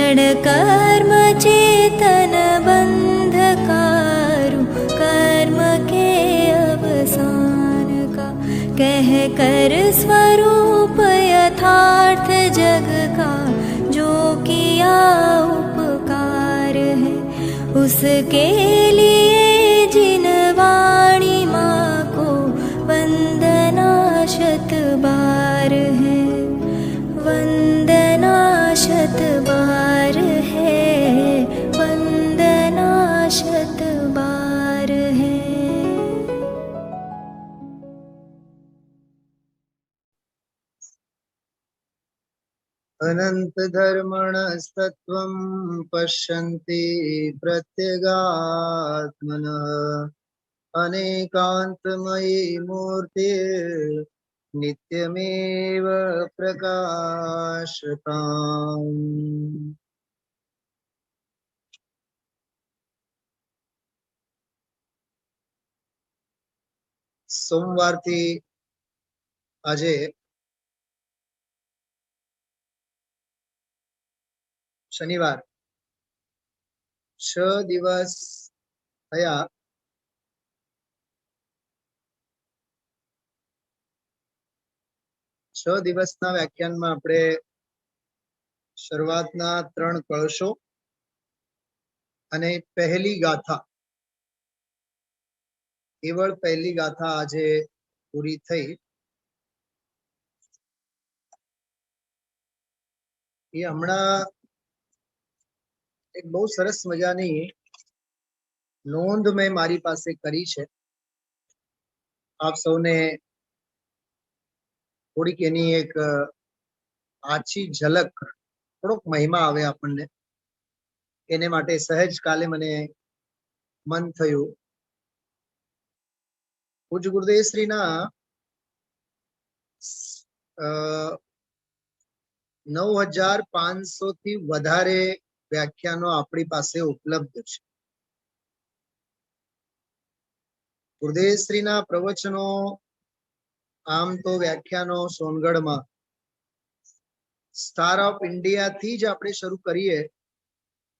क्षण कर्म चेतन बंधकारु कर्म के अवसान का, कह कर स्वरूप यथार्थ जग का जो किया उपकार है, उसके लिए जिन वाणी माँ को वंदना शत बार है, वंदना शत बार है, वंदना शत बार है। अनंत धर्मणस्तत्त्वं पश्यन्ति प्रत्यगात्मनः, अनेकान्तमयी मूर्तिर् नित्यमेव प्रकाशताम्। सोमवारथी आजे शनिवार 6 દિવસ થયા। 6 દિવસના વ્યાખ્યાનમાં આપણે શરૂઆતના 3 કળશો અને પહેલી ગાથા, કેવળ પહેલી ગાથા આજે પૂરી થઈ। એ હમણાં એક બહુ સરસ મજાની નોંધ મેં મારી પાસે કરી છે। આપ સૌને થોડીક એની એક આછી ઝલક, થોડોક મહિમા આવે આપણને, એને માટે સહેજ કાલે મને મન થયું। પૂજ્ય ગુરુદેવ શ્રીના 9500 થી વધારે વ્યાખ્યાનો આપણી પાસે ઉપલબ્ધ છે। ગુરુદેવ શ્રીના પ્રવચનો આમ તો વ્યાખ્યાનો સોનગઢમાં સ્ટાર ઓફ ઇન્ડિયા થી જ આપણે શરૂ કરીએ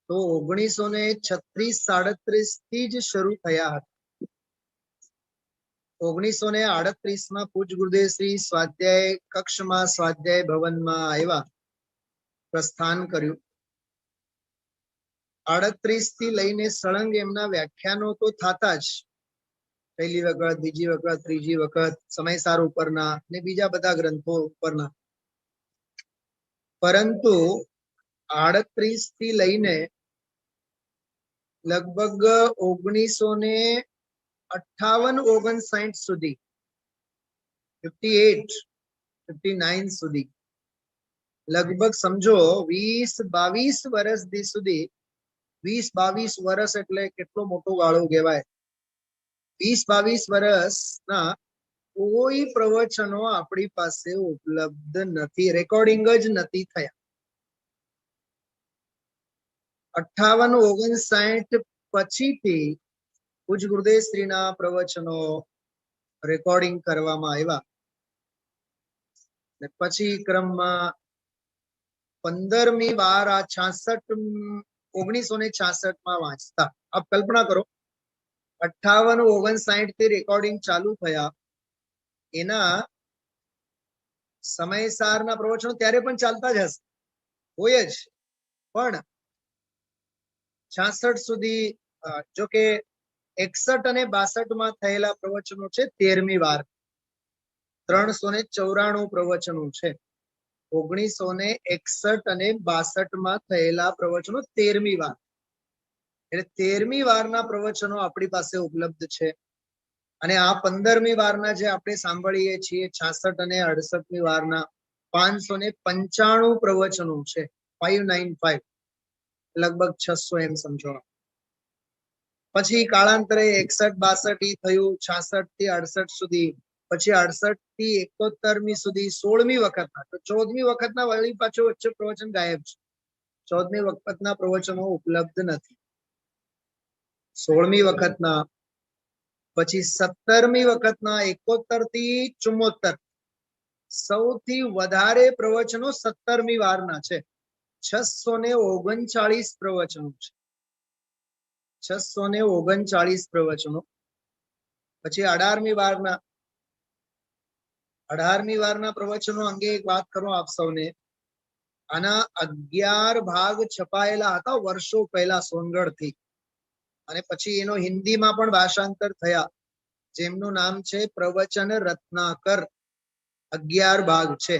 તો 1936-37 થી જ શરૂ થયા હતા। 1938 માં પૂજ્ય ગુરુદેવ શ્રી સ્વાધ્યાય કક્ષમાં, સ્વાધ્યાય ભવનમાં આવ્યા, પ્રસ્થાન કર્યું। 38 થી લઈને સળંગ એમના વ્યાખ્યાનો તો થતા જ, પહેલી વખત, બીજી વખત, ત્રીજી વખત, સમયસાર ઉપરના ને બીજા બધા ગ્રંથો ઉપરના। પરંતુ 38 થી લઈને લગભગ 1958-59 સુધી, 58-59 સુધી, લગભગ સમજો 20-22 વર્ષ સુધી, 20-22 વર્ષ એટલે કેટલો મોટો ગાળો કહેવાય। 20-22 વર્ષના કોઈ પ્રવચનો આપણી પાસે ઉપલબ્ધ નથી, રેકોર્ડિંગ જ નથી થયા। 58-59 પછીથી પૂજ્ય ગુરુદેવ શ્રીના પ્રવચનો રેકોર્ડિંગ કરવામાં આવ્યા। પછી ક્રમમાં 15મી વાર આ 1966 માં વાંચતા। આપ કલ્પના કરો, 58-59 થી રેકોર્ડિંગ ચાલુ થયા, એના સમયસારના પ્રવચનો ત્યારે પણ ચાલતા જ હશે, હોય જ, પણ 66 સુધી, જો કે 61 અને 62 માં થયેલા પ્રવચનો છે 13મી વાર। 394 પ્રવચનો છે। 1961 અને 62 માં થયેલા પ્રવચનો 13મી વાર, એટલે 13મી વારના પ્રવચનો આપણી પાસે ઉપલબ્ધ છે। અને આ 15મી વારના જે આપણે સાંભળીએ છીએ 66 અને 68મી વારના 595 પ્રવચનો છે, 595, લગભગ 600 એમ સમજો। પછી કાળાંતરે 61-62 થયું, 66 થી 68 સુધી, પછી 68 થી 71મી સુધી 16મી વખતના, તો 14મી વખતના વળી પાછો વચ્ચે પ્રવચન ગાયબ છે, 14મી વખતના પ્રવચનો ઉપલબ્ધ નથી। 16મી વખતના, પછી 17મી વખતના 71 થી 74, સૌથી વધારે પ્રવચનો 17મી વારના છે। 639 પ્રવચનો છે. 639 પ્રવચનો. પછી 18મી વારના પ્રવચનો અંગે એક વાત કરું આપ સૌને. આના 11 ભાગ છપાયેલા હતા વર્ષો પહેલા સોનગઢથી, અને પછી એનો હિન્દીમાં પણ ભાષાંતર થયા, જેમનું નામ છે પ્રવચન રત્નાકર. 11 ભાગ છે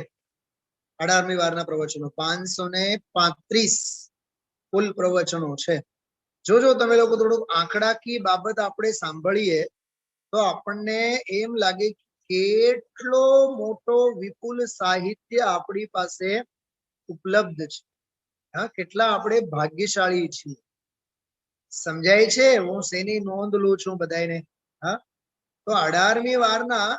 18મી વારના પ્રવચનો. 535 કુલ પ્રવચનો છે. જોજો તમે લોકો થોડુંક આંકડાકીય બાબત આપણે સાંભળીએ તો આપણને એમ લાગે કેટલો મોટો વિપુલ સાહિત્ય આપણી પાસે ઉપલબ્ધ છે. હા, કેટલા આપણે ભાગ્યશાળી છીએ. સમજાય છે હું શેની નોંધ લઉં છું બધાને? હા, તો 18મી વારના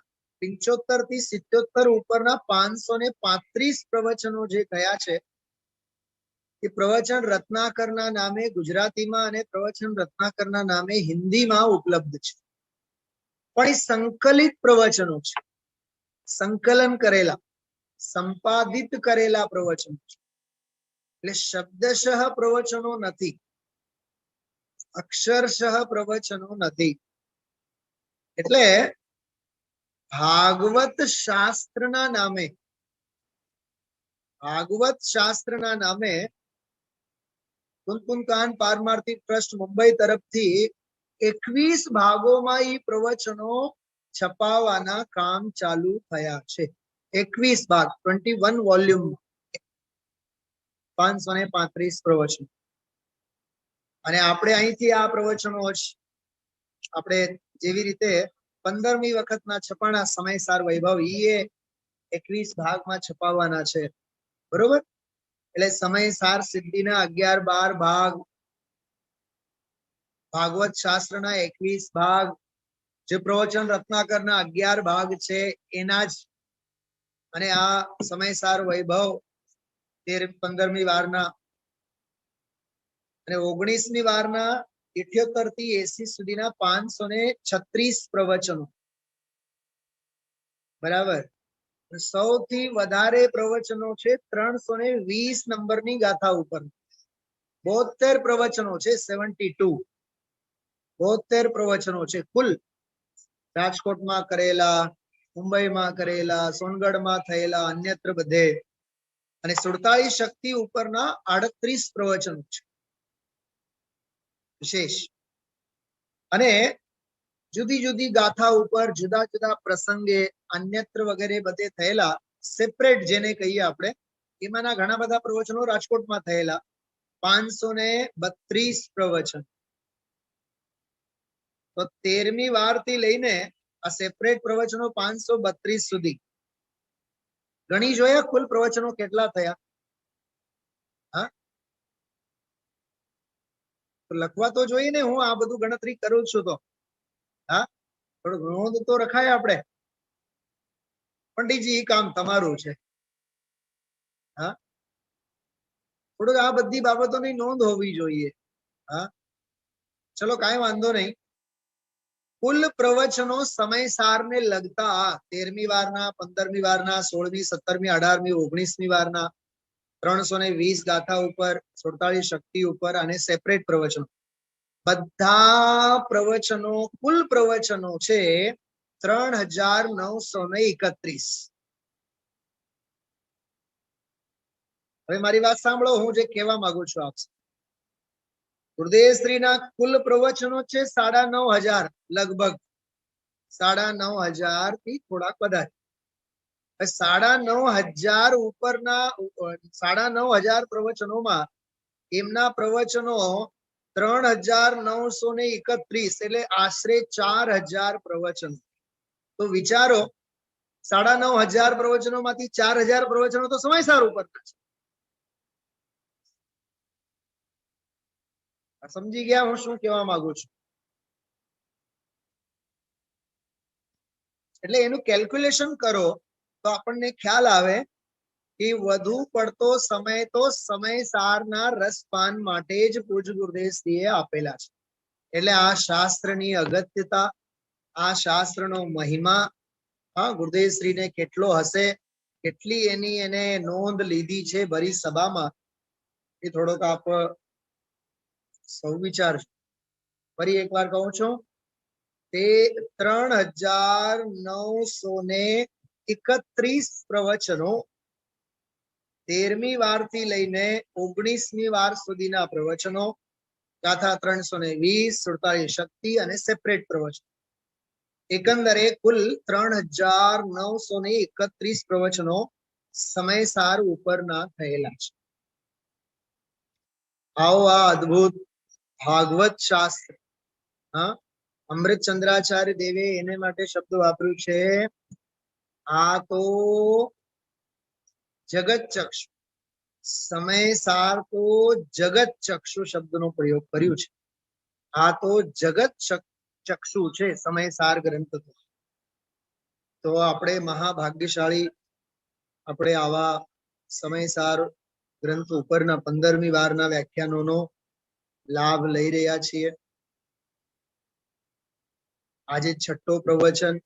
75 થી 77 ઉપરના 535 પ્રવચનો જે કયા છે એ પ્રવચન રત્નાકરના નામે ગુજરાતીમાં અને પ્રવચન રત્નાકરના નામે હિન્દીમાં ઉપલબ્ધ છે. પણ એ સંકલિત પ્રવચનો છે, સંકલન કરેલા, સંપાદિત કરેલા પ્રવચનો છે. એટલે શબ્દશઃ પ્રવચનો નથી, અક્ષરશઃ પ્રવચનો નથી. એટલે ભાગવત શાસ્ત્રના નામે કુનકુન પારમાર્થિક ટ્રસ્ટ મુંબઈ તરફથી 21 ભાગોમાં એ પ્રવચનો છપાવવાના કામ ચાલુ થયા છે. 21 ભાગ, 21 વોલ્યુમ, 535 પ્રવચનો. અને આપણે અહીંથી આ પ્રવચનો જ આપણે જેવી રીતે 15મી વખતના છપાણા સમયસાર વૈભવ, એ 21 ભાગમાં છપાવવાના છે. બરોબર? એટલે સમયસાર સિદ્ધિના 11-12 ભાગ, ભાગવત શાસ્ત્રના 21 ભાગ, જે પ્રવચન રત્નાકરના 11 ભાગ છે એના જ. અને આ સમયસાર વૈભવ 15મી વારના અને 19મી વારના 78 થી 80 સુધીના 536 પ્રવચનો. બરાબર? સૌથી વધારે પ્રવચનો છે 320 નંબરની ગાથા ઉપર. 72 પ્રવચનો છે, 72 પ્રવચનો છે કુલ. રાજકોટમાં કરેલા, મુંબઈમાં કરેલા, સોનગઢમાં થયેલા, અન્યત્ર બધે. અને 47 શક્તિ ઉપરના 38 પ્રવચનો છે વિશેષ. અને જુદી જુદી ગાથા ઉપર જુદા જુદા પ્રસંગે અન્યત્ર વગેરે બધે થયેલા સેપરેટ જેને કહીએ આપણે, એમાંના ઘણા બધા પ્રવચનો રાજકોટમાં થયેલા. 532 પ્રવચન. તો 13મી વાર થી લઈને આ સેપરેટ પ્રવચનો 532 સુધી. ગણી જોયા કુલ પ્રવચનો કેટલા થયા? હા, તો લખવા તો જોઈએ ને, હું આ બધું ગણતરી કરું છું તો. હા, થોડુંક નોંધ તો રખાય આપણે. પંડિતજી, એ કામ તમારું છે. હા, થોડુંક આ બધી બાબતોની નોંધ હોવી જોઈએ. હા, ચલો કાંઈ વાંધો નહીં. કુલ પ્રવચનો સમયસારને લગતા 13મી વારના, 15મી વારના, 16મી, 17મી, 18મી, 19મી વારના 320 ગાથા ઉપર, 47 શક્તિ ઉપર અને સેપરેટ પ્રવચનો. બધા પ્રવચનો, કુલ પ્રવચનો છે 3931. હવે મારી વાત સાંભળો, હું જે કહેવા માંગુ છું આપ. ગુરુદેવશ્રીના કુલ પ્રવચનો છે 9500, લગભગ 9500 થી થોડાક વધારે. 9500 ઉપરના 9500 પ્રવચનોમાં એમના પ્રવચનો 3931, એટલે આશરે 4000 પ્રવચનો. તો વિચારો, 9500 પ્રવચનોમાંથી 4000 પ્રવચનો તો સમયસાર ઉપરના છે. સમજી ગયા હું શું કહેવા માંગુ છું? એટલે એનું કેલ્ક્યુલેશન કરો તો આપણને ખ્યાલ આવે કે વધુ પડતો સમય તો સમયસારના રસપાન માટે જ પૂજ્ય ગુરુદેવશ્રીએ આપેલા છે. એટલે આ શાસ્ત્રની અગત્યતા, આ શાસ્ત્રનો મહિમા, હા, ગુરુદેવશ્રીને કેટલો હશે, કેટલી એને નોંધ લીધી છે ભરી સભામાં, એ થોડોક આપ સૌ વિચારજો. ફરી એકવાર કહું છું, તે 3931 પ્રવચનો 13મી વારથી લઈને 19મી વાર સુધીના પ્રવચનો, ગાથા 320, 47 શક્તિ અને સેપરેટ પ્રવચન, એકંદરે કુલ 3931 પ્રવચનો સમયસાર ઉપરના થયેલા છે. આવો આ અદ્ભુત ભાગવત શાસ્ત્ર, હા, અમૃતચંદ્રાચાર્ય દેવે એને માટે શબ્દ વાપર્યું છે, આ તો જગત ચક્ષુ. સમયસાર તો જગત ચક્ષુ શબ્દનો પ્રયોગ કર્યું છે. આ તો જગત ચક્ષુ છે સમયસાર ગ્રંથ. તો આપણે મહાભાગ્યશાળી, આપણે આવા સમયસાર ગ્રંથ ઉપરના 15મી વારના વ્યાખ્યાનોનો લાભ લઈ રહ્યા છીએ. આજે છઠ્ઠો પ્રવચન.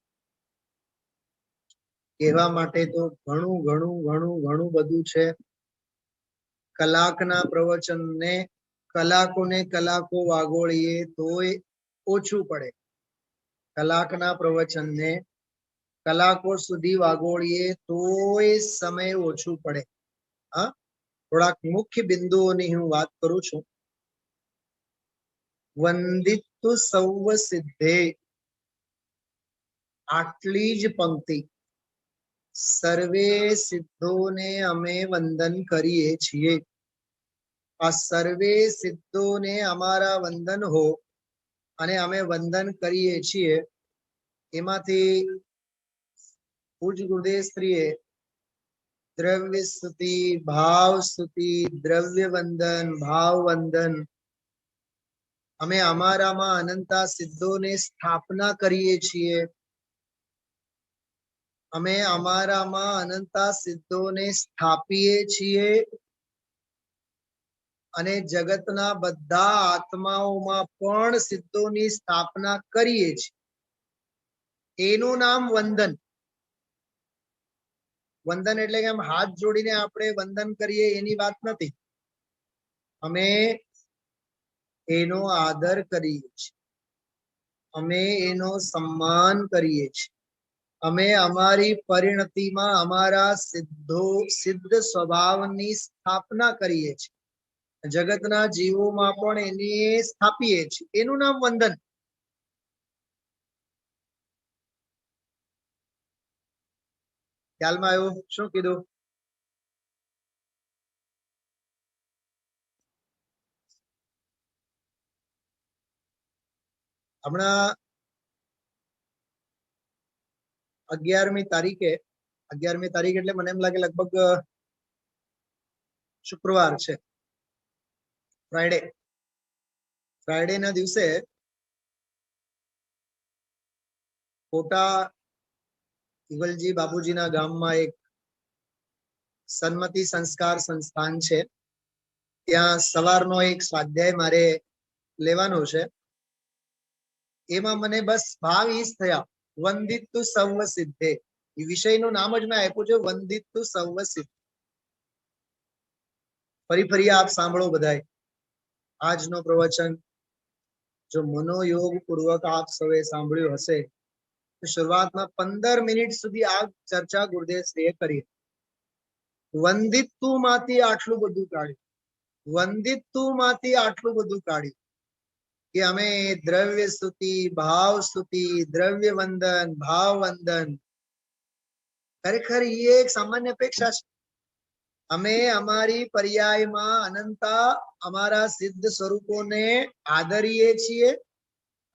કહેવા માટે તો ઘણું ઘણું ઘણું ઘણું બધું છે. કલાકના પ્રવચનને કલાકો વાગોળીએ તોય ઓછું પડે. કલાકના પ્રવચનને કલાકો સુધી વાગોળીએ તોય સમય ઓછું પડે. હા, થોડાક મુખ્ય બિંદુઓની હું વાત કરું છું. વંદિતુ સૌવ સિદ્ધે, આટલી જ પંક્તિ. સર્વે સિદ્ધોને અમે વંદન કરીએ છીએ. આ સર્વે સિદ્ધોને અમારા વંદન હો અને અમે વંદન કરીએ છીએ. એમાંથી પૂજ ગુરુદેવ શ્રીએ દ્રવ્ય સ્તુતિ, ભાવ સ્તુતિ, દ્રવ્ય વંદન, ભાવ વંદન, અમે અમારામાં અનંતા સિદ્ધોને સ્થાપના કરીએ છીએ. અમે અમારામાં અનંતા સિદ્ધોને સ્થાપીએ છીએ અને જગતના બધા આત્માઓમાં પણ સિદ્ધોની સ્થાપના કરીએ છીએ. એનું નામ વંદન. વંદન એટલે કે આમ હાથ જોડીને આપણે વંદન કરીએ એની વાત નથી. અમે એનો આદર કરીએ છીએ, અમે એનો સન્માન કરીએ છીએ, અમે અમારી પરિણતિમાં અમારા સિદ્ધ સ્વભાવની સ્થાપના કરીએ છીએ. જગતના જીવોમાં પણ એને સ્થાપીએ છીએ. એનું નામ વંદન. ખ્યાલમાં આવ્યું શું કીધું? હમણાં 11મી તારીખે, 11મી તારીખ એટલે મને એમ લાગે લગભગ શુક્રવાર છે, ફ્રાઈડે ના દિવસે કોટા ઇવલજી બાપુજીના ગામમાં એક સન્મતિ સંસ્કાર સંસ્થાન છે. ત્યાં સવારનો એક સ્વાધ્યાય મારે લેવાનો છે. એમાં મને બસ ભાવ ઈ જ થયા, વંદિતુ સર્વ સિદ્ધે. એ વિષયનું નામ જ મેં આપ્યું છે, વંદિતુ સર્વ સિદ્ધ. ફરી આપ સાંભળો બધાય આજનો પ્રવચન. જો મનોયોગ પૂર્વક આપ સૌએ સાંભળ્યું હશે તો શરૂઆતમાં 15 મિનિટ સુધી આ ચર્ચા ગુરુદેવ શ્રીએ કરી. વંદિતુ માંથી આટલું બધું કાઢ્યું, વંદિતુ માંથી આટલું બધું કાઢ્યું કે અમે દ્રવ્ય સ્તુતિ, ભાવ સ્તુતિ, દ્રવ્ય વંદન, ભાવ વંદન, ખરેખર એ એક સામાન્ય અપેક્ષા છે. અમે અમારી પર્યાયમાં અનંતા અમારા સિદ્ધ સ્વરૂપોને આદરીએ છીએ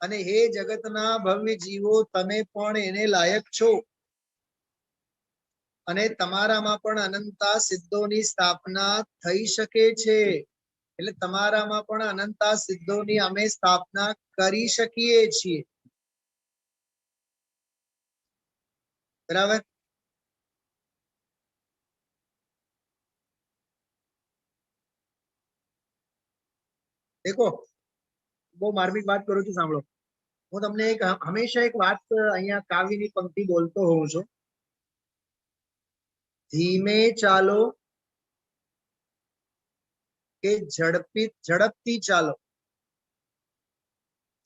અને હે જગતના ભવ્ય જીવો, તમે પણ એને લાયક છો અને તમારામાં પણ અનંતા સિદ્ધોની સ્થાપના થઈ શકે છે. એટલે તમારામાં પણ અનંતા સિદ્ધોની અમે સ્થાપના કરી શકીએ છીએ. બરાબર? દેખો, બહુ માર્મિક વાત કરું છું, સાંભળો. હું તમને હંમેશા એક વાત અહીંયા કાવ્યની પંક્તિ બોલતો હોઉં છું. ધીમે ચાલો કે ઝડપથી ચાલો,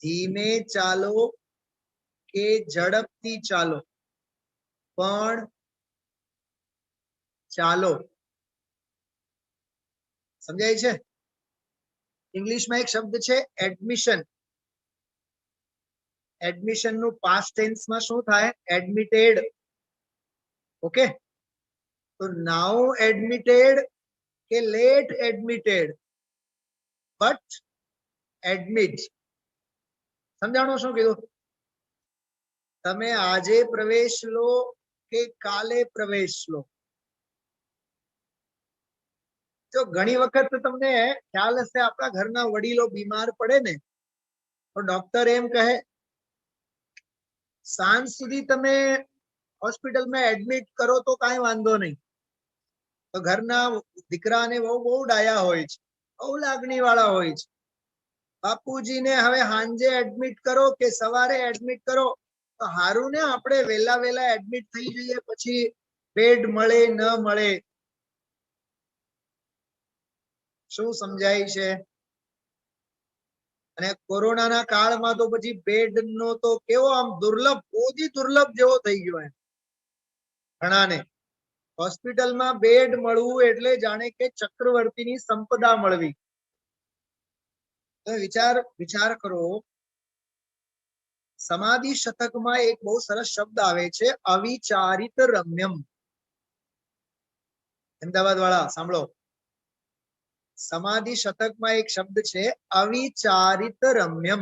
ધીમે ચાલો કે ઝડપથી ચાલો, પણ ચાલો. સમજાય છે? ઇંગ્લિશમાં એક શબ્દ છે એડમિશન. એડમિશન નું પાસ્ટ ટેન્સમાં શું થાય? એડમિટેડ. ઓકે, તો નાઉ એડમિટેડ કે લેટ એડમિટેડ, બટ એડમિટ. સમજાણો શું કીધું? તમે આજે પ્રવેશ લો કે કાલે પ્રવેશ લો. જો ઘણી વખત તમને ખ્યાલ હશે, આપણા ઘરના વડીલો બીમાર પડે ને તો ડોક્ટર એમ કહે સાંજ સુધી તમે હોસ્પિટલમાં એડમિટ કરો તો કાંઈ વાંધો નહીં. તો ઘરના દીકરા અને વહુ બહુ ડાયા હોય છે, બહુ લાગણી વાળા હોય છે. બાપુજીને હવે સાંજે એડમિટ કરો કે સવારે એડમિટ કરો તો હારું ને, આપણે વેલા એડમિટ થઈ જઈએ, પછી બેડ મળે ન મળે. શું સમજાય છે? અને કોરોનાના કાળમાં તો પછી બેડ નો તો કેવો આમ દુર્લભ, ઓછી દુર્લભ જેવો થઈ ગયો એમ ઘણાને. હોસ્પિટલમાં બેડ મળવું એટલે જાણે કે ચક્રવર્તીની સંપદા મળવી. તો વિચાર કરો, સમાધિ શતકમાં એક બહુ સરસ શબ્દ આવે છે, અવિચારિત રમ્યમ. અમદાવાદ વાળા સાંભળો, સમાધિ શતકમાં એક શબ્દ છે અવિચારિત રમ્યમ.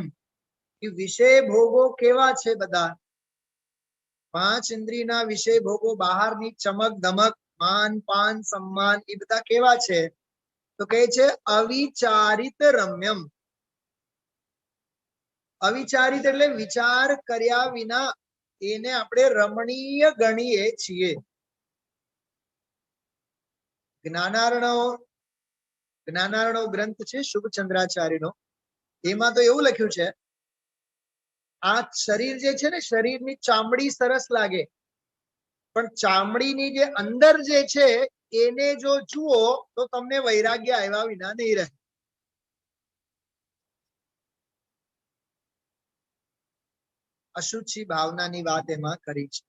વિષય ભોગો કેવા છે? બધા 5 ઇન્દ્રિયના વિષય ભોગો, બહારની ચમક ધમક, માન પાન સન્માન, એ બધા કેવા છે? તો કહે છે અવિચારિત રમ્યમ. અવિચારિત એટલે વિચાર કર્યા વિના એને આપણે રમણીય ગણીએ છીએ. જ્ઞાનાર્ણવ ગ્રંથ છે શુભચંદ્રાચાર્યનો, એમાં તો એવું લખ્યું છે, આ શરીર જે છે ને, શરીરની ચામડી સરસ લાગે, પણ ચામડીની જે અંદર જે છે એને જો જુઓ તો તમને વૈરાગ્ય આવ્યા વિના નહીં રહે. અશુચિ ભાવનાની વાત એમાં કરી છે.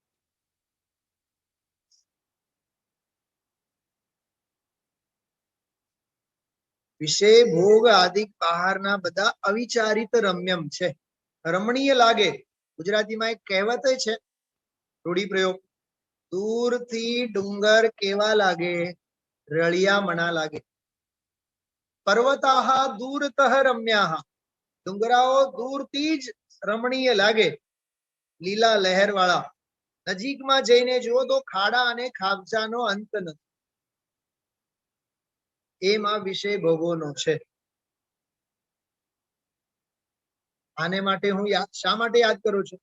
વિષય ભોગ આદિ બહારના બધા અવિચારિત રમ્યમ છે, રમણીય લાગે. ગુજરાતીમાં એક કહેવત છે, રૂઢિપ્રયોગ, દૂરથી ડુંગર કેવા લાગે? રળિયામણા લાગે. પર્વતાહ દૂરતઃ રમ્યાહ. ડુંગરાઓ દૂરથી જ રમણીય લાગે, લીલા લહેર વાળા. નજીકમાં જઈને જુઓ તો ખાડા અને ખાબચાનો અંત નથી. એમાં વિષય ભોગોનો છે. આને માટે હું શા માટે યાદ કરું છું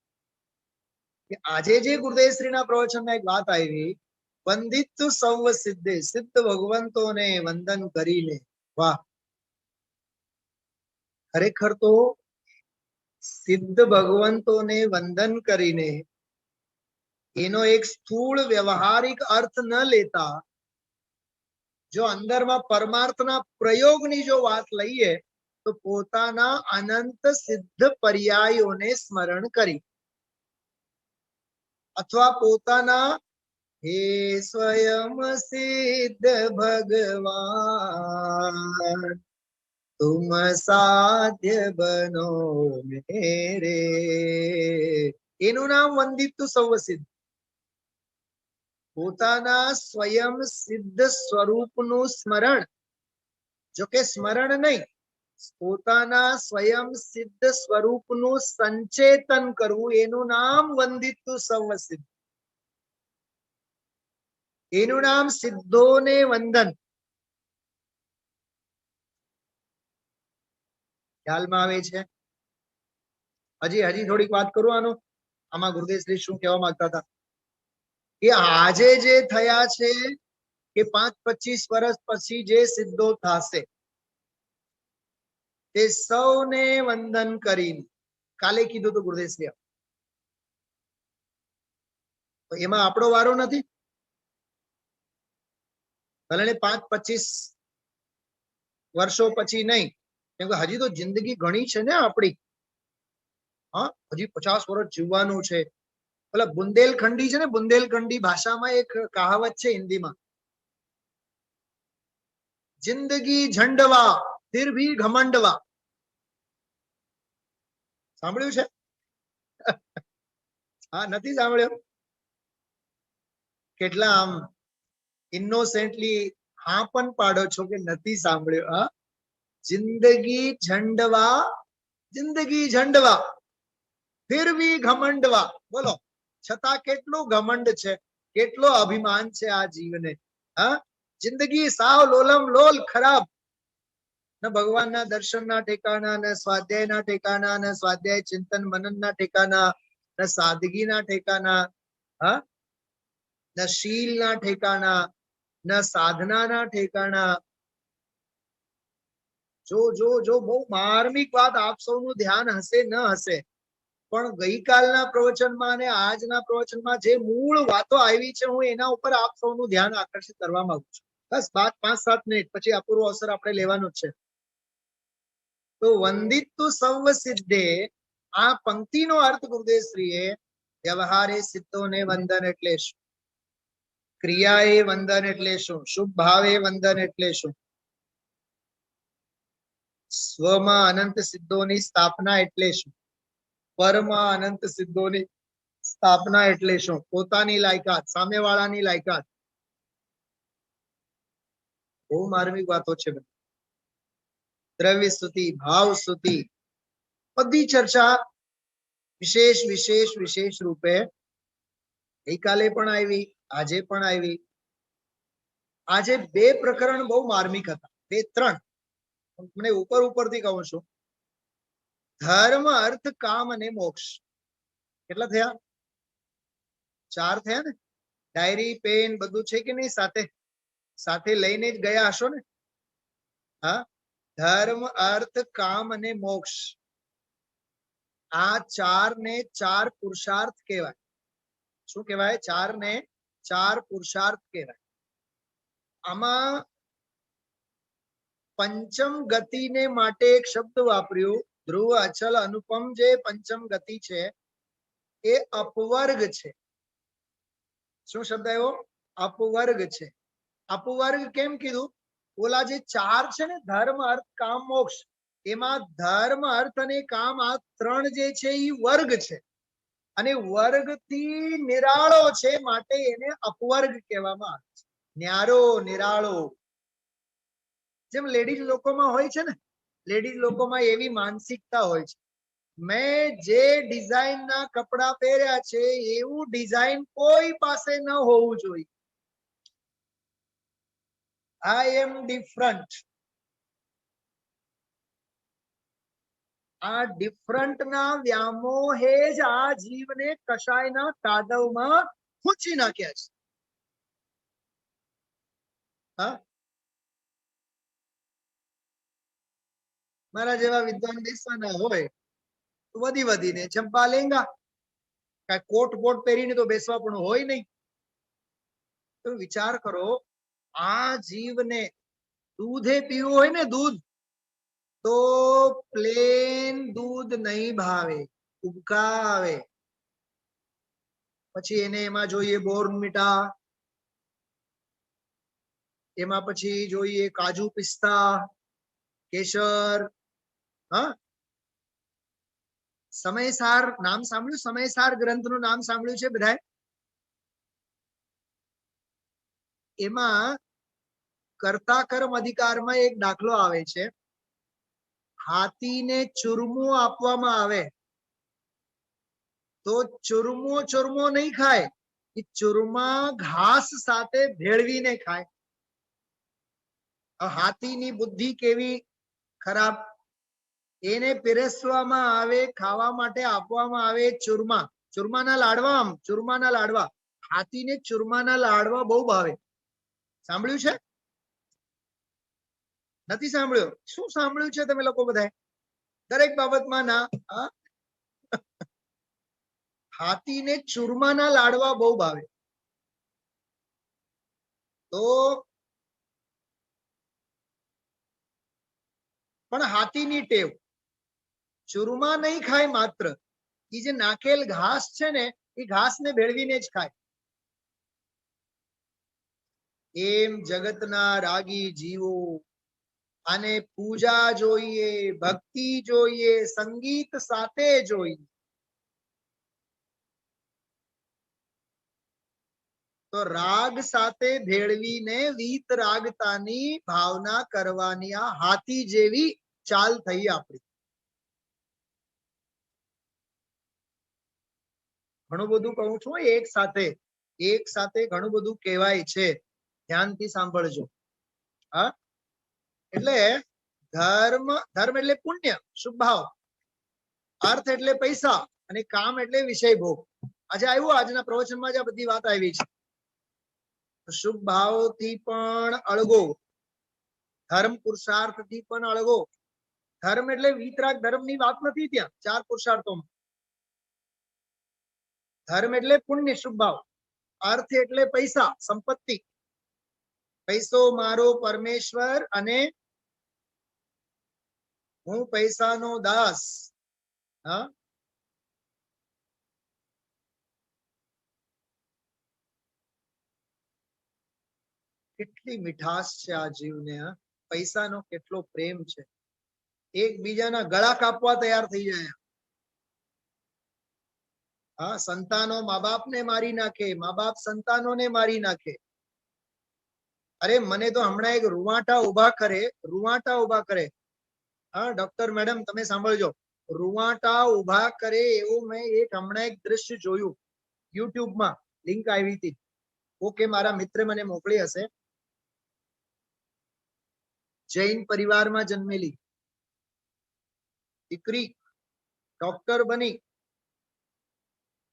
કે આજે જે ગુરુદેવશ્રીના પ્રવચનમાં એક વાત આવી, વંદિત સૌ સિદ્ધે, સિદ્ધ ભગવંતોને વંદન કરીને. વાહ! ખરેખર તો સિદ્ધ ભગવંતોને વંદન કરીને એનો એક સ્થૂળ વ્યવહારિક અર્થ ન લેતા, જો અંદરમાં પરમાર્થના પ્રયોગની જો વાત લઈએ તો પોતાના અનંત સિદ્ધ પર્યાયોને સ્મરણ કરી, અથવા પોતાના હે સ્વયં સિદ્ધ ભગવાન તુમ સાધ્ય બનો મેરે, એનું નામ વંદિત સૌ સિદ્ધ. પોતાના સ્વયં સિદ્ધ સ્વરૂપનું સ્મરણ, જો કે સ્મરણ નહીં, પોતાના સ્વયં સિદ્ધ સ્વરૂપનું સંચેતન કરવું, એનું નામ વંદિત સૌ સિદ્ધ. એનું નામ સિદ્ધોને વંદન. ખ્યાલમાં આવે છે? હજી થોડીક વાત કરું આમાં ગુરુદેવશ્રી શું કહેવા માંગતા હતા કે આજે જે થયા છે કે 5-25 વર્ષ પછી જે સિદ્ધો થશે તે સૌને વંદન કરીને, કાલે કીધું તો ગુરુદેવશ્રી, તો એમાં આપણો વારો નથી. ભલે 5-25 વર્ષો પછી નહીં, કેમ કે હજી તો જિંદગી ઘણી છે ને આપણી. હા, હજી 50 વર્ષ જીવવાનું છે. પેલા બુંદેલખંડી છે ને, બુંદેલખંડી ભાષામાં એક કહાવત છે હિન્દીમાં, જિંદગી ઝંડવા ફિર ભી ઘમંડવા. સાંભળ્યું છે? હા, નથી સાંભળ્યું? કેટલા આમ ઇનોસેન્ટલી હા પણ પાડો છો કે નથી સાંભળ્યું. હા, જિંદગી ઝંડવા, જિંદગી ઝંડવા ફિર ભી ઘમંડવા. બોલો, છતાં કેટલું ઘમંડ છે, કેટલો અભિમાન છે આ જીવને. હા, જિંદગી સાવ લોલમ લોલ ખરાબ. ન ભગવાનના દર્શનના ઠેકાણા, ન સ્વાધ્યાયના ઠેકાણા, ન સ્વાધ્યાય ચિંતન મનનના ઠેકાણા, ન સાદગીના ઠેકાણા, હા, ન શીલના ઠેકાણા, ન સાધનાના ઠેકાણા. જો જો જો બહુ માર્મિક વાત આપ સૌનું ધ્યાન હશે ન હશે, પણ ગઈકાલના પ્રવચનમાં અને આજના પ્રવચનમાં જે મૂળ વાતો આવી છે, હું એના ઉપર આપ સૌનું ધ્યાન આકર્ષિત કરવા માંગુ છું. બસ 5-7 મિનિટ પછી અપૂર્વ અવસર આપણે લેવાનો જ છે. તો વંદિત સર્વ સિદ્ધે, આ પંક્તિનો અર્થ ગુરુદેવશ્રીએ વ્યવહારે સિદ્ધોને વંદન એટલે શું, ક્રિયાએ વંદન એટલે શું, શુભ ભાવે વંદન એટલે શું, સ્વમાં અનંત સિદ્ધોની સ્થાપના એટલે શું, પરમાં અનંત સિદ્ધોની સ્થાપના એટલે શું, પોતાની લાયકાત, સામેવાળાની લાયકાત. બહુ માર્મિક વાતો છે. દ્રવ્ય સ્તુતિ, ભાવ સ્તુતિ, બધી ચર્ચા વિશેષ વિશેષ વિશેષ રૂપે ગઈકાલે પણ આવી, આજે પણ આવી. આજે 2 પ્રકરણ બહુ માર્મિક હતા, 2-3. મને ઉપરથી કહું છું. ધર્મ, અર્થ, કામ અને મોક્ષ. કેટલા થયા? 4 થયા ને? ડાયરી, પેન બધું છે કે નહીં સાથે? સાથે લઈને જ ગયા હશો ને? હા, ધર્મ, અર્થ, કામ અને મોક્ષ, આ 4 ને 4 પુરુષાર્થ કહેવાય. શું કહેવાય? 4 ને 4 પુરુષાર્થ કહેવાય. આમાં પંચમ ગતિને માટે એક શબ્દ વાપર્યું, ધ્રુવ, અચલ, અનુપમ. જે પંચમ ગતિ છે એ અપવર્ગ છે. શું શબ્દ આવ્યો? અપવર્ગ છે. અપવર્ગ કેમ કીધું? ઓલા જે 4 છે ને, ધર્મ, અર્થ, કામ, મોક્ષ, એમાં ધર્મ, અર્થ અને કામ, આ 3 જે છે એ વર્ગ છે, અને વર્ગથી નિરાળો છે, માટે એને અપવર્ગ કહેવામાં આવે છે. ન્યારો, નિરાળો. જેમ લેડીઝ લોકોમાં હોય છે ને, લેડીઝ લોકોમાં એવી માનસિકતા હોય છે, મેં જે ડિઝાઇનના કપડા પહેર્યા છે એવું ડિઝાઇન કોઈ પાસે ન હોવું જોઈએ. આઈ એમ ડિફરન્ટ. આ ડિફરન્ટ ના વ્યામોહે જ આ જીવને કશાયના કાદવમાં ખૂંચી નાખ્યા છે. હા, મારા જેવા વિદ્વાન બેસવાના હોય તો વધીને ચંપા લેંગા, કઈ કોટ બોટ પહેરીને તો બેસવા પણ હોય નહીં. તો વિચાર કરો, આ જીવને દૂધે પીવું હોય ને, દૂધ, તો પ્લેન દૂધ નહીં ભાવે, ઉબકા આવે. પછી એને એમાં જોઈએ બોર્નવિટા, એમાં પછી જોઈએ કાજુ પિસ્તા, કેસર. હા, સમયસાર નામ સાંભળ્યું? સમયસાર ગ્રંથનું નામ સાંભળ્યું છે બધાએ? એમાં કર્તા કર્મ અધિકારમાં એક દાખલો આવે છે, હાથીને ચૂરમું આપવામાં આવે તો ચૂરમો નહીં ખાય, એ ચૂરમા ઘાસ સાથે ભેળવીને ખાય. હાથીની બુદ્ધિ કેવી ખરાબ! એને પીરસવામાં આવે, ખાવા માટે આપવામાં આવે ચૂરમા, ચૂરમાના લાડવા. આમ ચૂરમાના લાડવા, હાથીને ચૂરમાના લાડવા બહુ ભાવે. સાંભળ્યું છે? નથી સાંભળ્યું? શું સાંભળ્યું છે તમે લોકો બધા? દરેક બાબતમાં ના. હાથીને ચૂરમાના લાડવા બહુ ભાવે. તો પણ હાથીની ટેવ ચૂરમા નહીં ખાય, માત્ર એ જે નાખેલ ઘાસ છે ને એ ઘાસ ને ભેળવીને જ ખાય. એમ જગતના રાગી જીવો અને પૂજા જોઈએ, ભક્તિ જોઈએ, સંગીત સાથે જોઈએ. તો રાગ સાથે ભેળવીને વીત રાગતાની ભાવના કરવાની આ હાથી જેવી ચાલ થઈ આપણી. ઘણું બધું કહું છું એક સાથે ઘણું બધું કહેવાય છે, ધ્યાનથી સાંભળજો. હા, એટલે ધર્મ એટલે પુણ્ય, શુભ ભાવ, અર્થ એટલે પૈસા, અને કામ એટલે વિષય ભોગ. આજે આવ્યું, આજના પ્રવચનમાં જ આ બધી વાત આવી છે. શુભ ભાવથી પણ અળગો, ધર્મ પુરુષાર્થથી પણ અળગો. ધર્મ એટલે વિતરાગ ધર્મની વાત નથી ત્યાં 4 પુરુષાર્થોમાં. ધર્મ એટલે પુણ્ય, શુભ ભાવ. અર્થ એટલે પૈસા, સંપત્તિ. પૈસો મારો પરમેશ્વર અને હું પૈસાનો દાસ. હા, કેટલી મીઠાશ છે આ જીવને. પૈસાનો કેટલો પ્રેમ છે, એકબીજાના ગળા કાપવા તૈયાર થઈ જાય. હા, સંતાનો મા બાપને મારી નાખે, મા બાપ સંતાનોને મારી નાખે. અરે મને તો હમણાં એક રૂવાટા ઉભા કરે. હા ડોક્ટર મેડમ, તમે સાંભળજો. રૂવાટા ઉભા કરે એવું મેં હમણાં એક દ્રશ્ય જોયું યુટ્યુબમાં, લિંક આવી હતી. ઓકે, મારા મિત્રે મને મોકલી હશે. જૈન પરિવારમાં જન્મેલી દીકરી ડોક્ટર બની,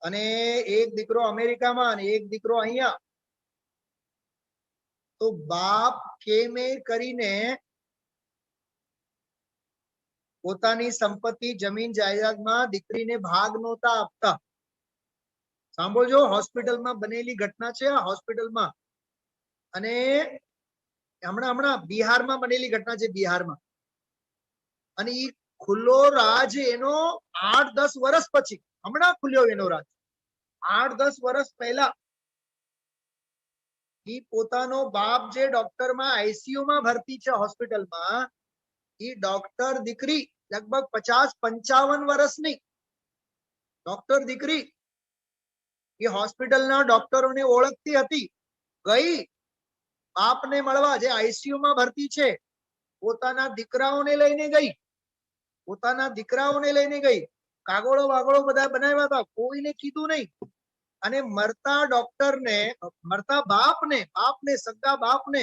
અને એક દીકરો અમેરિકામાં અને એક દીકરો અહીંયા. તો બાપ કેમે કરીને પોતાની સંપત્તિ, જમીન જાયદાદમાં દીકરીને ભાગ નહોતા આપતા. સાંભળજો, હોસ્પિટલમાં બનેલી ઘટના છે આ, હોસ્પિટલમાં. અને હમણાં બિહારમાં બનેલી ઘટના છે, બિહારમાં. અને એ ખુલ્લો રાજ એનો 8-10 વર્ષ પછી, હમણાં ખુલ્યો એનો રાજ. 8-10 વર્ષ પહેલા એ પોતાનો બાપ જે ડોક્ટરમાં આઈસીયુમાં ભરતી છે હોસ્પિટલમાં, એ ડોક્ટર દીકરી લગભગ 50-55 વર્ષની ડોક્ટર દીકરી એ હોસ્પિટલના ડોક્ટરોને ઓળખતી હતી. ગઈ બાપને મળવા, જે આઈસીયુમાં ભરતી છે, પોતાના દીકરાઓને લઈને ગઈ. કાગળો વાગળો બધા બનાવ્યા હતા, કોઈને કીધું નહીં. અને મરતા બાપને સગા બાપને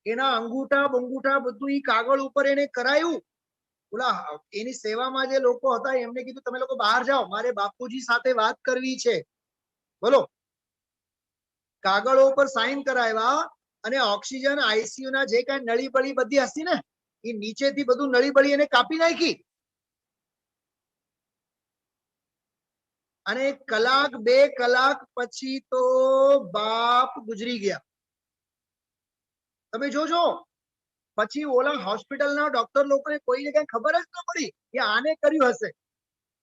એના અંગૂઠા બંગૂઠા બધું ઈ કાગળ ઉપર એને કરાયું. ઓલા એની સેવામાં જે લોકો હતા એમને કીધું, તમે લોકો બહાર જાઓ, મારે બાપુજી સાથે વાત કરવી છે. બોલો, કાગળો ઉપર સાઈન કરાવ્યા. અને ઓક્સિજન આઈસીયુ ના જે કઈ નળી બળી બધી હસી ને, એ નીચેથી બધું નળી બળી એને કાપી નાખી. અને 1-2 કલાક પછી તો બાપ ગુજરી ગયા. તમે જોજો, પછી ઓલા હોસ્પિટલના ડોક્ટર લોકોને કોઈને કઈ ખબર જ ન પડી કે આને કર્યું હશે.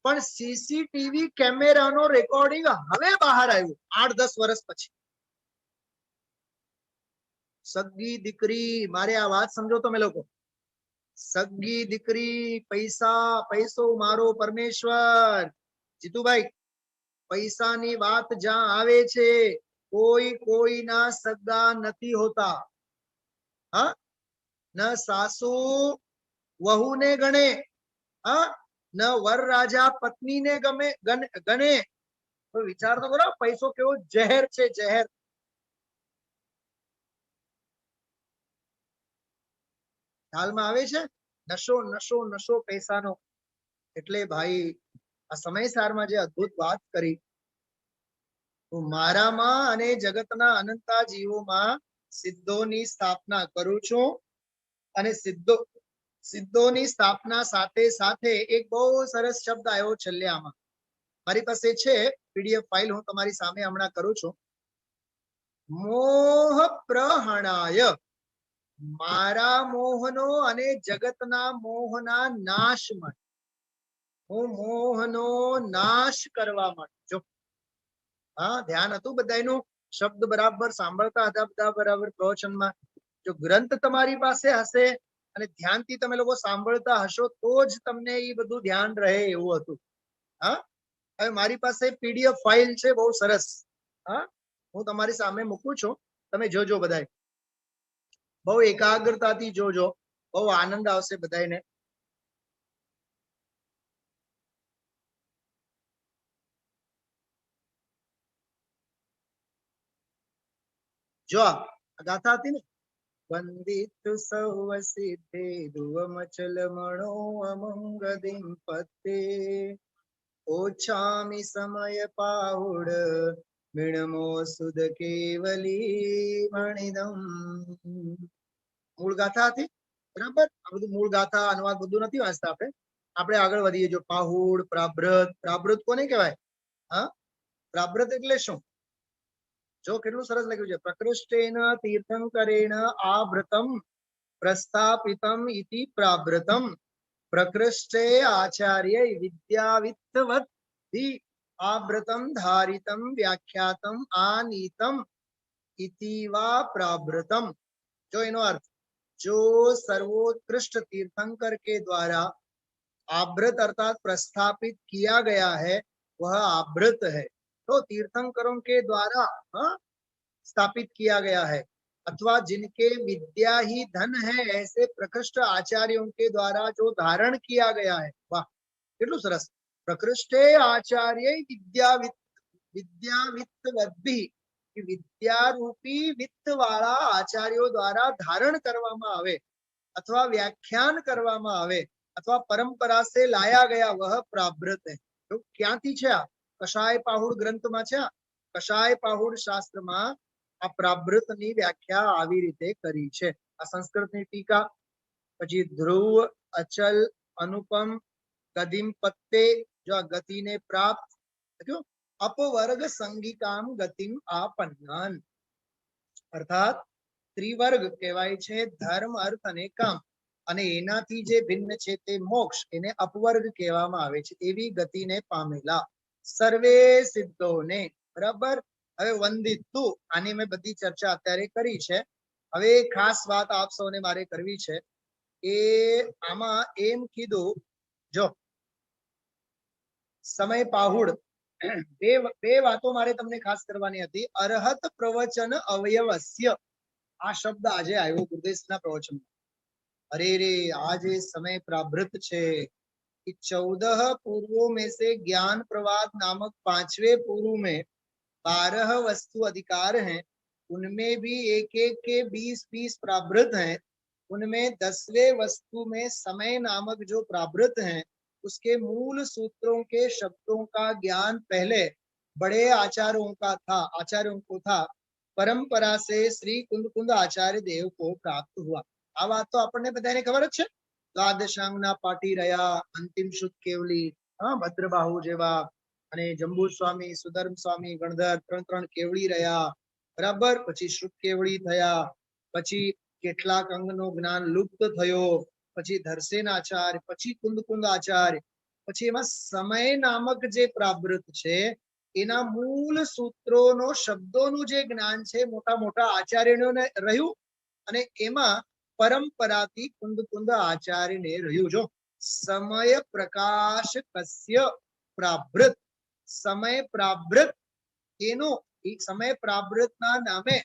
પણ સીસીટીવી કેમેરાનો રેકોર્ડિંગ હવે બહાર આવ્યું 8-10 વર્ષ પછી. સગી દીકરી, મારે આ વાત સમજો તમે લોકો. સગી દીકરી, પૈસો મારો પરમેશ્વર. જીતુભાઈ, પૈસાની વાત જ્યાં આવે છે, કોઈના સગા નથી હોતા. હા, ન સાસુ વહુને ગણે, હા, ન વર રાજા પત્નીને ગણે. તો વિચાર તો કરો, પૈસો કેવો ઝેર છે, ઝેર. ખ્યાલમાં આવે છે? નશો પૈસાનો. એટલે ભાઈ, આ સમયસારમાં જે અદ્ભુત વાત કરી, હું મારામાં અને જગતના અનંતા જીવોમાં સિદ્ધોની સ્થાપના કરું છું. અને સિદ્ધોની સ્થાપના સાથે સાથે એક બહુ સરસ શબ્દ આવ્યો છેલ્લે આમાં, મારી પાસે છે પીડીએફ ફાઇલ, હું તમારી સામે હમણાં કરું છું. મોહ પ્રહણાય. મારા મોહનો અને જગતના મોહના નાશ માટે, હું મોહનો નાશ કરવા માટે. જો હા, ધ્યાન હતું બધાયનું, શબ્દ બરાબર સાંભળતા હતા બધા બરાબર પ્રવચનમાં. જો ગ્રંથ તમારી પાસે હશે અને ધ્યાનથી તમે લોકો સાંભળતા હશો તો જ તમને એ બધું ધ્યાન રહે એવું હતું. હા, હવે મારી પાસે પીડીએફ ફાઇલ છે બહુ સરસ. હા, હું તમારી સામે મૂકું છું, તમે જોજો બધાય. બહુ એકાગ્રતાથી જોજો, બહુ આનંદ આવશે બધાને. જો આ ગાથા હતી ને, વંદિત સૌ સિદ્ધે ધ્રુવમચલ મણો અમંગદિમ પતે ઓછામી સમય પાહુડ મિણમો સુદ કેવલી મણિદમ. મૂળ ગાથા હતી બરાબર. આ બધું મૂળ ગાથા અનુવાદ બધું નથી વાંચતા આપણે. આપણે આગળ વધીએ. જો પાહુડ, પ્રાભૃત. પ્રાભૃત કોને કહેવાય? હા, પ્રાભૃત એટલે શું? જો કેટલું સરસ લખ્યું છે. પ્રકૃષ્ટેન તીર્થંકરેણ આવૃતમ પ્રસ્થાપિતમ ઇતિ પ્રાભૃતમ પ્રકૃષ્ટે આચાર્ય વિદ્યાવિત્તવદ્ધિ આવૃતમ ધારિતમ વ્યાખ્યાતમ આનીતમ ઇતિ વા પ્રાભૃતમ. जो इनो अर्थ, जो सर्वोत्कृष्ट तीर्थंकर के द्वारा आवृत अर्थात प्रस्थापित किया गया है वह आवृत है. तो तीर्थंकरों के द्वारा स्थापित किया गया है अथवा जिनके विद्या ही धन है ऐसे प्रकृष्ट आचार्यों के द्वारा जो धारण किया गया है. वाह, કેટલું સરસ. પ્રકૃષ્ટે આચાર્ય વિદ્યાવિત્તવદ્ભિ, વિદ્યારૂપી વિત્ત વાળા આચાર્યો દ્વારા ધારણ કરવામાં આવે अथवा व्याख्यान કરવામાં આવે अथवा परंपरा से लाया गया वह प्राभृत है. तो ક્યાંથી છે આ? કશાય પાહુડ ગ્રંથમાં છે. કશાય પાહુડ શાસ્ત્રમાં આ પ્રાભૃતની વ્યાખ્યા આવી રીતે કરી છે. આ સંસ્કૃતની ટીકા. પછી ધ્રુવ, અચલ, અનુપમ, ગતિમ પત્તે, જો આ ગતિને પ્રાપ્ત, અપવર્ગ સંગિકામ ગતિમ આપન્નાન, અર્થાત ત્રિવર્ગ કહેવાય છે ધર્મ, અર્થ અને કામ, અને એનાથી જે ભિન્ન છે તે મોક્ષ, એને અપવર્ગ કહેવામાં આવે છે. એવી ગતિને પામેલા સર્વે સિદ્ધોને. બરાબર. હવે વંદિતુ, આની મેં બધી ચર્ચા અત્યારે કરી છે. હવે ખાસ વાત આપ સૌને મારે કરવી છે કે આમાં એમ કીધું, જો સમય પાહુડ, બે વાતો મારે તમને ખાસ કરવાની હતી. અરહત પ્રવચન અવયવસ્ય, આ શબ્દ આજે આવ્યો ગુરુદેવના પ્રવચનમાં. अरे रे, आज ये समय प्राभृत छे कि 14 पूर्वों में से ज्ञान प्रवाद नामक 5वें पूर्व में 12 वस्तु अधिकार हैं. उनमें भी एक एक के 20-20 प्राभृत हैं. उनमें 10वें वस्तु में समय नामक जो प्राभृत हैं उसके मूल सूत्रों के शब्दों का ज्ञान पहले बड़े आचार्यों को था. परंपरा से श्री कुंद आचार्य देव को प्राप्त हुआ. આ વાત તો આપણને બધાને ખબર જ છે. દ્વાદશાંગના પાટી રહ્યા, અંતિમ શુદ્ધ કેવલી, ભદ્રબાહુ જેવા, અને જંબુ સ્વામી, સુધર્મ સ્વામી, ગણધર, 3 કેવડી રહ્યા. બરાબર. પછી શુદ્ધ કેવડી થયા. પછી કેટલાક અંગનો જ્ઞાન લુપ્ત થયો. પછી ધરસેન આચાર્ય, પછી કુંદ આચાર્ય. પછી એમાં સમય નામક જે પ્રાભૃત છે એના મૂળ સૂત્રોનો શબ્દોનું જે જ્ઞાન છે મોટા મોટા આચાર્યોને રહ્યું, અને એમાં પરંપરાથી કુંદ આચાર્યને રહ્યું. જો સમય પ્રકાશ કસ્ય પ્રાભૃત, સમય પ્રાભૃત એનો સમય પ્રાભૃતના નામે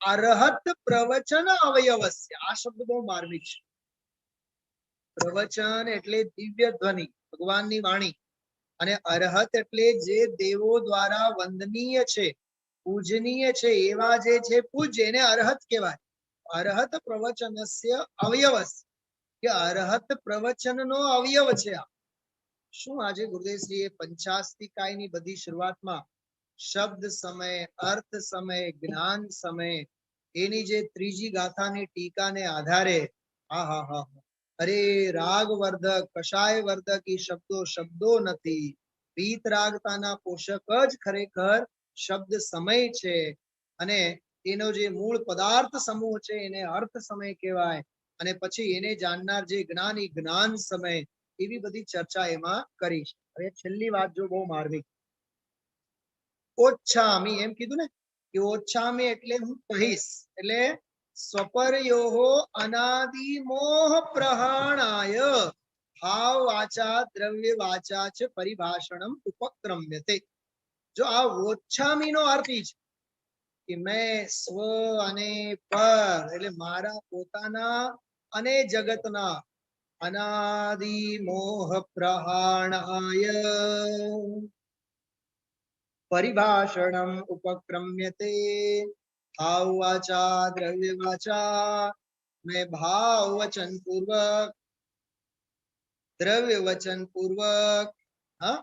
અરહત પ્રવચન અવયવસ્ય, આ શબ્દ બહુ માર્મિક છે. પ્રવચન એટલે દિવ્ય ધ્વનિ, ભગવાનની વાણી, અને અરહત એટલે જે દેવો દ્વારા વંદનીય છે, પૂજનીય છે, એવા જે છે પૂજ્ય, એને અરહત કહેવાય. અરહત પ્રવચનસ્ય અવયવસ, કે અરહત પ્રવચનનો અવયવ છે આ. શું આજે ગુરુદેવશ્રીએ પંચાસ્તિકાયની બધી શરૂઆતમાં શબ્દ સમય, અર્થ સમય, જ્ઞાન સમય, એની જે ત્રીજી ગાથાની ટીકાને આધારે અરે રાગવર્ધક, કષાયવર્ધક એ શબ્દો નથી. વીતરાગતાના પોષક જ ખરેખર શબ્દ સમય છે. અને એનો જે મૂળ પદાર્થ સમૂહ છે એને અર્થ સમય કહેવાય અને પછી એને જાણનાર જે જ્ઞાન એ જ્ઞાન સમય એવી બધી ચર્ચા એમાં કરી છે. હવે છેલ્લી વાત જો બહુ માર્મિક, ઓછામી એમ કીધું ને કે ઓછામી એટલે હું કહીશ, એટલે સ્વપરયોહો અનાદિ મોહ પ્રહણાય ભાવ વાચા દ્રવ્ય વાચા છે પરિભાષણમ ઉપક્રમ્યતે. જો આ ઓછામી નો અર્થ છે કે મેં સ્વ અને પર એટલે મારા પોતાના અને જગતના અનાદિ મોહ પ્રહાણાય પરિભાષણમ ઉપક્રમ્યતે ભાવ वाचा द्रव्य वाचा मैं भाव वचन पूर्वक द्रव्य वचन पूर्वक हाँ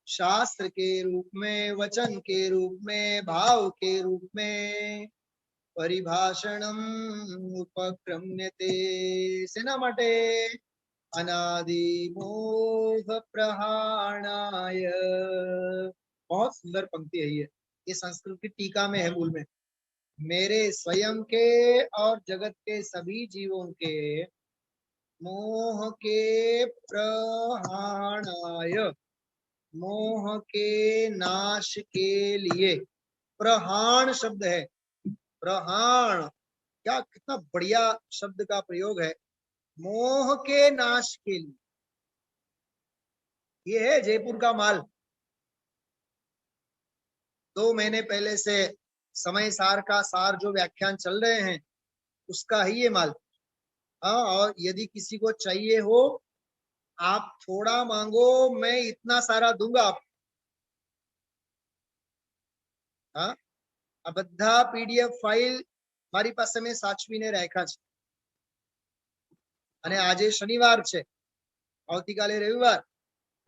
शास्त्र के रूप में वचन के रूप में भाव के रूप में परिभाषणम उपक्रम्यते. सेना માટે अनादि मोह प्रहाणाय. बहुत सुंदर पंक्ति है ये संस्कृत की टीका में है मूल में. मेरे स्वयं के और जगत के सभी जीवों के मोह के प्रहाणाय, मोह के नाश के लिए. प्रहाण शब्द है, प्रहाण क्या कितना बढ़िया शब्द का प्रयोग है. मोह के नाश के लिए. ये है जयपुर का माल. 2 महीने पहले से समय सार का सार जो व्याख्यान चल रहे हैं उसका ही ये माल. हाँ, और यदि किसी को चाहिए हो आप थोड़ा मांगो मैं इतना सारा दूंगा आप. हाँ, આ બધા પીડીએફ ફાઇલ મારી પાસે મેં સાચવીને રાખ્યા છે. અને આજે શનિવાર છે, આવતીકાલે રવિવાર,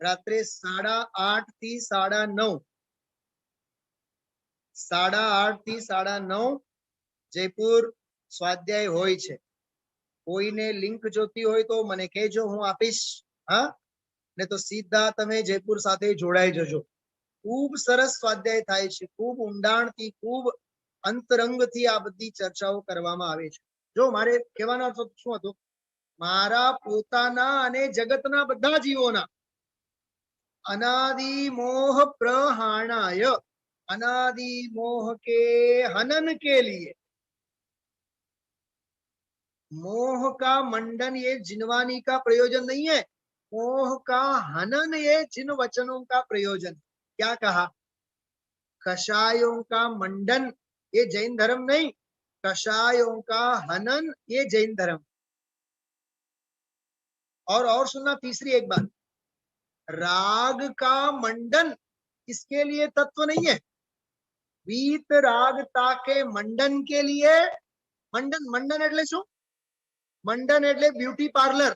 રાત્રે 8:30 થી 9:30, 8:30 થી 9:30 જયપુર સ્વાધ્યાય હોય છે. કોઈને લિંક જોતી હોય તો મને કહેજો, હું આપીશ. હા, ને તો સીધા તમે જયપુર સાથે જોડાઈ જજો. ખૂબ સરસ સ્વાધ્યાય થાય છે, ખૂબ ઊંડાણથી, ખૂબ અંતરંગથી આ બધી ચર્ચાઓ કરવામાં આવે છે. જો મારે કહેવાનો અર્થ શું હતો, મારા પોતાના અને જગતના બધા જીવોના अनादि मोह प्रहाणाय, अनादि मोह के हनन के लिए. मोह का मंडन ये जिनवानी का प्रयोजन नहीं है, मोह का हनन ये जिन वचनों का प्रयोजन. क्या कहा, कषायों का मंडन ये जैन धर्म नहीं, कषायों का हनन ये जैन धर्म. और सुनना तीसरी एक बात, राग का मंडन इसके लिए तत्व नहीं है. वीत रागता के मंडन के लिए. मंडन, मंडन એટલે શું? મંડન એટલે બ્યુટી પાર્લર.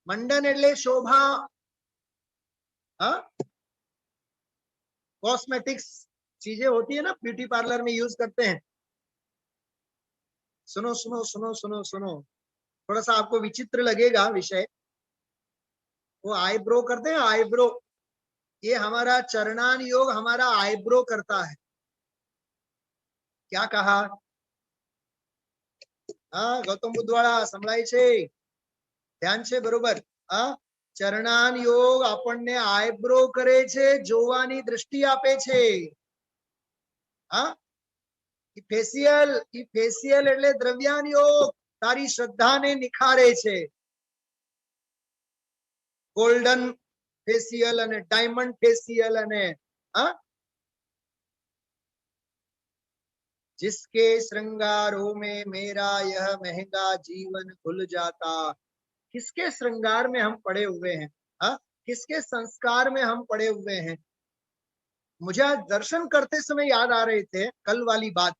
મંડન એટલે શોભા, हाँ, कॉस्मेटिक्स चीजें होती है ना, ब्यूटी पार्लर में यूज करते हैं. सुनो सुनो सुनो सुनो सुनो, थोड़ा सा आपको विचित्र लगेगा विषय. वो आईब्रो करते हैं, आईब्रो. ये हमारा चरणान योग हमारा आईब्रो करता है. क्या कहा? हाँ, गौतम बुद्ध वाला संभळाय छे, ध्यान छे बरोबर. हाँ, चरणान योग આપણને આઈબ્રો કરે છે, જોવાની દ્રષ્ટિ આપે છે. હા, ઈ ફેશિયલ એટલે દ્રવ્યાન योग તારી શ્રદ્ધાને નિખારે છે. गोल्डन फेशियल અને डायमंड फेशियल અને हाँ, जिसके श्रृंगारों में मेरा यह महंगा जीवन खुल जाता. किसके श्रृंगार में हम पड़े हुए हैं? हाँ, किसके संस्कार में हम पड़े हुए हैं? मुझे आज दर्शन करते समय याद आ रहे थे कल वाली बात.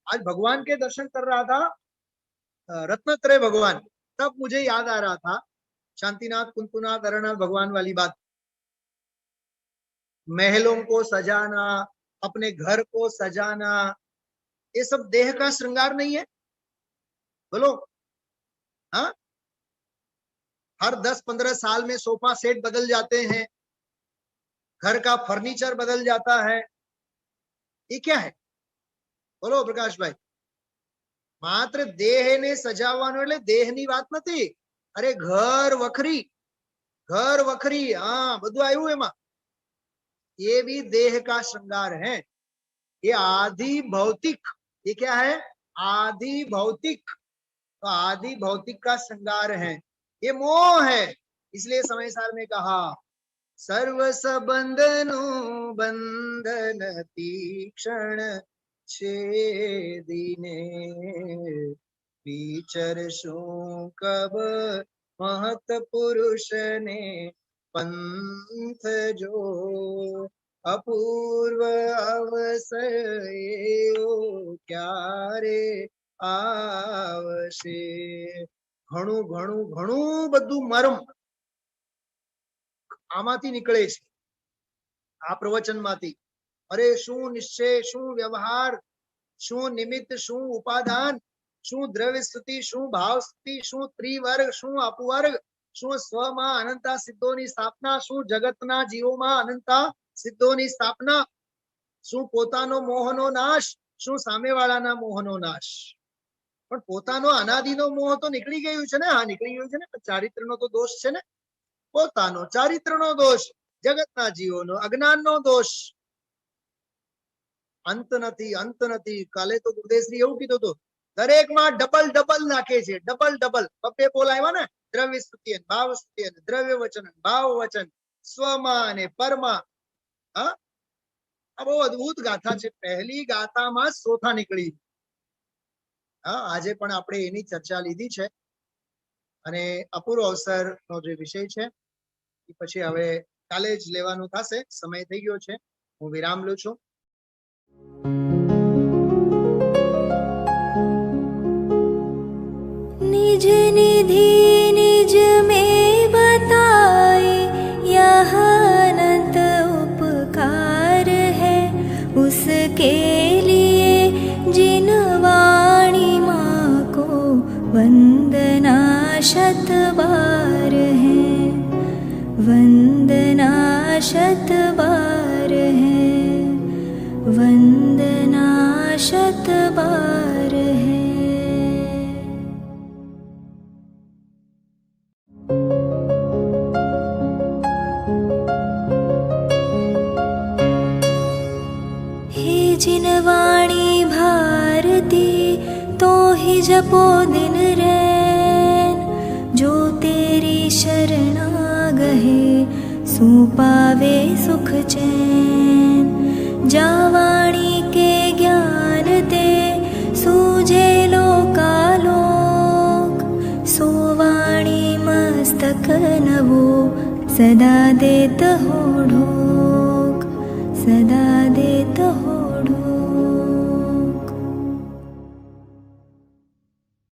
आज भगवान के दर्शन कर रहा था, रत्नत्रय भगवान, तब मुझे याद आ रहा था शांतिनाथ कुंतुनाथ अरनाथ भगवान वाली बात. महलों को सजाना, अपने घर को सजाना, ये सब देह का श्रृंगार नहीं है? बोलो. हाँ, हर 10-15 साल में सोफा सेट बदल जाते हैं, घर का फर्नीचर बदल जाता है. એ ક્યાં હે? બોલો પ્રકાશભાઈ. માત્ર દેહને સજાવવાનો એટલે દેહની વાત નથી. અરે ઘર વખરી, हाँ બધું આવ્યું એમાં. ये भी देह का श्रृंगार है. ये आदि भौतिक, ये क्या है? आदि भौतिक. तो आदि भौतिक का श्रृंगार है, ये मोह है. इसलिए समय सार ने कहा सर्व संबंधनो बंधन तीक्षण छेदीने विचरशु कब महत पुरुष ने पंथ जो अपूर्व अवसर क्यारे आवशे. ઘણું ઘણું ઘણું બધું મર્મ આમાંથી નીકળે છે, આ પ્રવચનમાંથી. અરે શું નિશ્ચય, શું વ્યવહાર, શું નિમિત્ત, શું ઉપાદાન, શું દ્રવ્ય સ્તુતિ, શું ભાવ સ્તુતિ, શું ત્રિવર્ગ, શું અપવર્ગ, શું સ્વમાં અનંતા સિદ્ધોની સ્થાપના, શું જગતના જીવોમાં અનંતા સિદ્ધોની સ્થાપના, શું પોતાનો મોહનો નાશ, શું સામેવાળાના મોહનો નાશ. પણ પોતાનો અનાદિનો મોહ તો નીકળી ગયું છે ને. હા નીકળી ગયું છે ને. ચારિત્રનો તો દોષ છે ને. પોતાનો ચારિત્રનો દોષ, જગતના જીવોનો અજ્ઞાનનો દોષ. અંત નથી, અંત નથી. કાલે તો ગુરુદેવશ્રી એવું કીધું હતું, દરેકમાં ડબલ ડબલ નાખે છે. ડબલ ડબલ બબ્બે બોલાવ્યા ને. દ્રવ્ય સ્તુતિ, ભાવ સ્તુતિ, દ્રવ્ય વચન, ભાવ વચન, સ્વમાં અને પરમાં. હા આ બહુ અદભુત ગાથા છે. પહેલી ગાથામાં ચોથા નીકળી. હા આજે પણ આપણે એની ચર્ચા લીધી છે અને અપૂર્વ અવસરનો જે વિષય છે એ પછી હવે કાલે જ લેવાનું થશે. સમય થઈ ગયો છે, હું વિરામ લઉં છું. निज निधि निज में बताए यह अनंत उपकार है, उसके लिए जिन वाणी माँ को वंदना शत बार है, वंदना शत बार है, वंदना शत बार है. हे जिन वाणी भारती तो ही जपो दिन रैन, जो तेरी शरणा गहे सो पावे सुख चैन. जा वाणी के ज्ञान ते सूझे लोकालोक, सो वाणी मस्तक नवो सदा देत हो ढोक, सदा देत